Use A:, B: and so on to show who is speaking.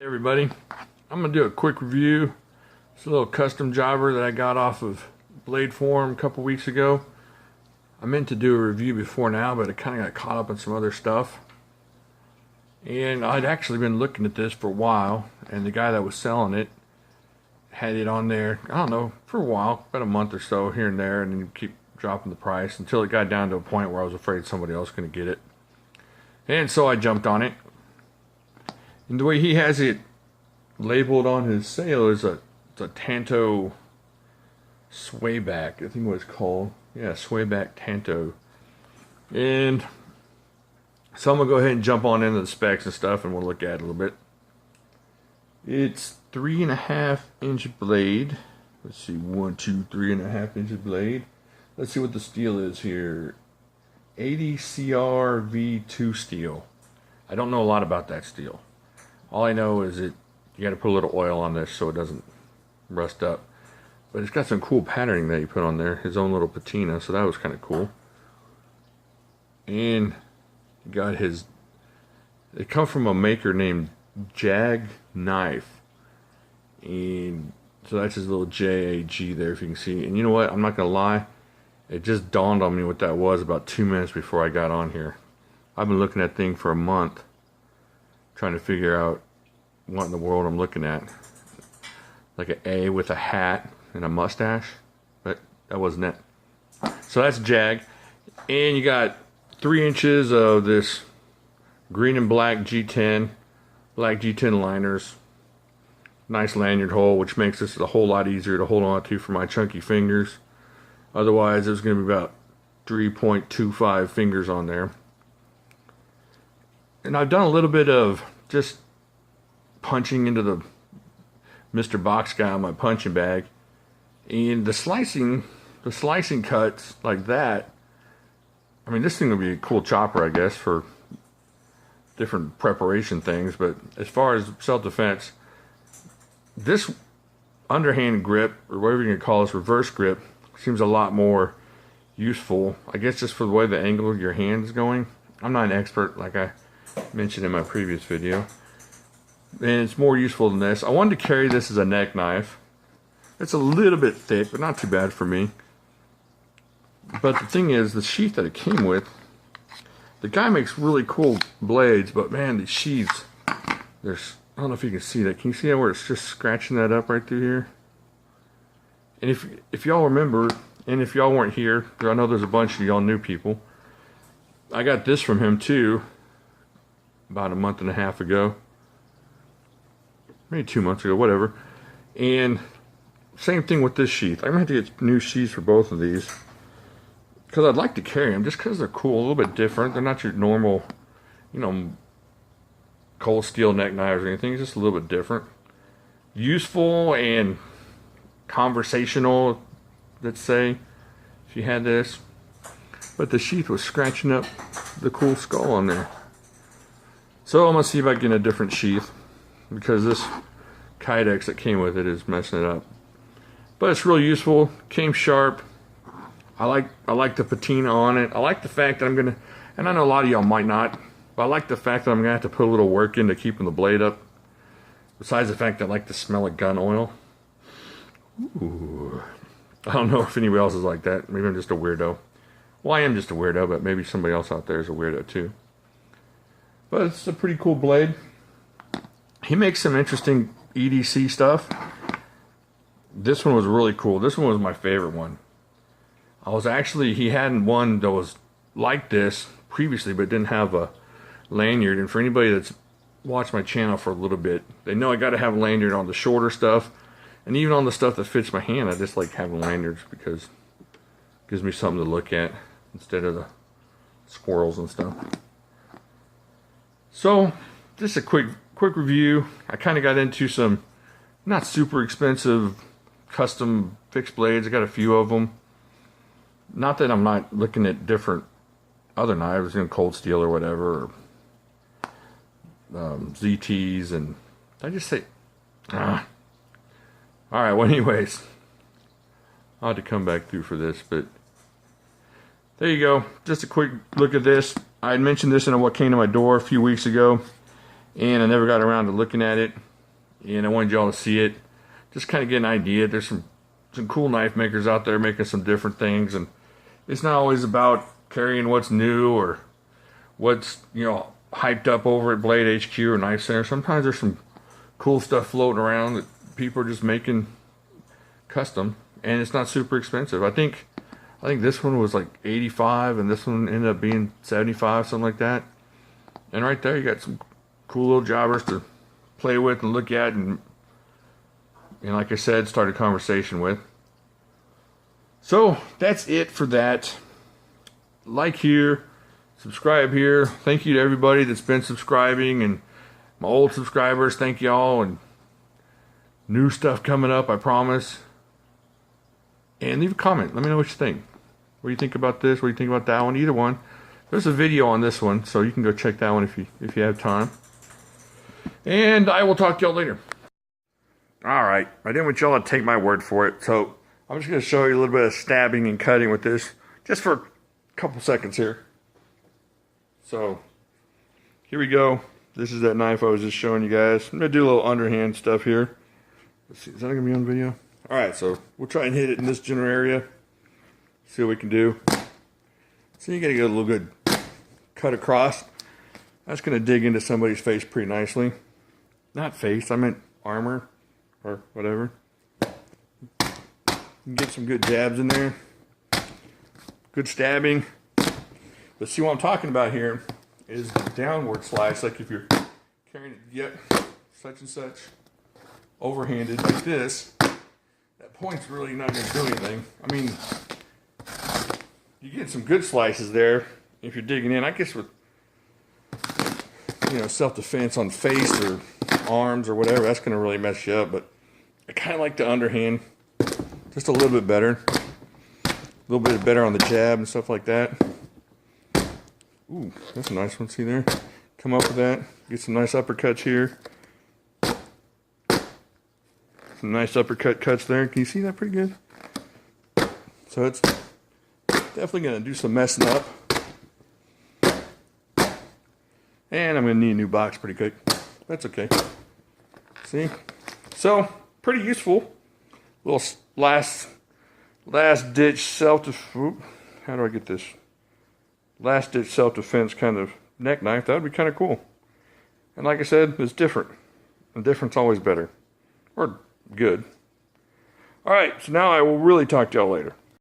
A: Hey everybody, I'm going to do a quick review. It's a little custom jobber that I got off of Blade Forum a couple weeks ago. I meant to do a review before now, but I kind of got caught up in some other stuff. And I'd actually been looking at this for a while, and the guy that was selling it had it on there, I don't know, for a while, about a month or so here and there, and then keep dropping the price until it got down to a point where I was afraid somebody else was going to get it. And so I jumped on it. And the way he has it labeled on his sale is it's a Tanto Swayback, I think what it's called. Yeah, Swayback Tanto. And so I'm going to go ahead and jump on into the specs and stuff, and we'll look at it a little bit. It's 3.5-inch blade. Let's see, 1, 2, 3.5-inch blade. Let's see what the steel is here. 80 CRV2 steel. I don't know a lot about that steel. All I know is you got to put a little oil on this so it doesn't rust up. But it's got some cool patterning that he put on there, his own little patina, so that was kind of cool. And he got his, it comes from a maker named Jag Knife. And so that's his little JAG there, if you can see. And you know what, I'm not going to lie, it just dawned on me what that was about 2 minutes before I got on here. I've been looking at that thing for a month, trying to figure out what in the world I'm looking at. Like an A with a hat and a mustache, but that wasn't it. So that's Jag. And you got 3 inches of this green and black G10, black G10 liners. Nice lanyard hole, which makes this a whole lot easier to hold on to for my chunky fingers. Otherwise, there's going to be about 3.25 fingers on there. And I've done a little bit of just punching into the Mr. Box guy on my punching bag. And the slicing cuts like that, I mean, this thing will be a cool chopper, I guess, for different preparation things. But as far as self-defense, this underhand grip, or whatever you can call this, reverse grip, seems a lot more useful. I guess just for the way the angle of your hand is going. I'm not an expert, like I mentioned in my previous video, and it's more useful than this. I wanted to carry this as a neck knife. It's a little bit thick, but not too bad for me. But the thing is, the sheath that it came with, the guy makes really cool blades, but man, the sheaths, there's, I don't know if you can see that. Can you see that where it's just scratching that up right through here? And if y'all remember, and if y'all weren't here, I know there's a bunch of y'all new people, I got this from him too about a month and a half ago, maybe 2 months ago, whatever. And same thing with this sheath. I'm going to have to get new sheaths for both of these, because I'd like to carry them just because they're cool, a little bit different. They're not your normal, you know, cold steel neck knives or anything. It's just a little bit different. Useful and conversational, let's say, if you had this. But the sheath was scratching up the cool skull on there. So I'm going to see if I can get a different sheath, because this Kydex that came with it is messing it up. But it's real useful, came sharp. I like the patina on it. I like the fact that I'm going to, and I know a lot of y'all might not, but I like the fact that I'm going to have to put a little work into keeping the blade up. Besides the fact that I like the smell of gun oil. Ooh. I don't know if anybody else is like that. Maybe I'm just a weirdo. Well, I am just a weirdo, but maybe somebody else out there is a weirdo too. But it's a pretty cool blade. He makes some interesting EDC stuff. This one was really cool. This one was my favorite one. He had one that was like this previously, but didn't have a lanyard. And for anybody that's watched my channel for a little bit, they know I got to have a lanyard on the shorter stuff. And even on the stuff that fits my hand, I just like having lanyards because it gives me something to look at instead of the squirrels and stuff. So, just a quick review. I kind of got into some not super expensive custom fixed blades. I got a few of them. Not that I'm not looking at different other knives, you know, cold steel or whatever, or ZTs, and I just say, Alright, well anyways, I'll have to come back through for this, but there you go. Just a quick look at this. I had mentioned this in what came to my door a few weeks ago, and I never got around to looking at it. and I wanted y'all to see it. Just kind of get an idea. There's some cool knife makers out there making some different things, and it's not always about carrying what's new or what's, you know, hyped up over at Blade HQ or Knife Center. Sometimes there's some cool stuff floating around that people are just making custom, and it's not super expensive. I think this one was like 85, and this one ended up being 75, something like that. And right there, you got some cool little jobbers to play with and look at, and like I said, start a conversation with. So that's it for that. Like here, subscribe here. Thank you to everybody that's been subscribing, and my old subscribers, thank y'all, and new stuff coming up, I promise. And leave a comment. Let me know what you think. What do you think about this? What do you think about that one? Either one. There's a video on this one, so you can go check that one if you have time. And I will talk to y'all later. Alright, I didn't want y'all to take my word for it, so I'm just going to show you a little bit of stabbing and cutting with this, just for a couple seconds here. So, here we go. This is that knife I was just showing you guys. I'm going to do a little underhand stuff here. Let's see, is that going to be on video? Alright, so we'll try and hit it in this general area. See what we can do. So you got to get a little good cut across. That's going to dig into somebody's face pretty nicely. Not face, I meant armor or whatever. Get some good jabs in there. Good stabbing. But see what I'm talking about here is the downward slice. Like if you're carrying it, such and such, overhanded like this, that point's really not going to do anything. I mean, you get some good slices there if you're digging in. I guess with, you know, self-defense on face or arms or whatever, that's going to really mess you up. But I kind of like the underhand just a little bit better. A little bit better on the jab and stuff like that. Ooh, that's a nice one. See there? Come up with that. Get some nice uppercuts here. Some nice uppercut cuts there. Can you see that pretty good? So it's definitely going to do some messing up. And I'm going to need a new box pretty quick. That's okay. See? So, pretty useful. Little last ditch self-defense. How do I get this? Last ditch self-defense kind of neck knife. That would be kind of cool. And like I said, it's different. And different's always better. Or good. Alright, so now I will really talk to y'all later.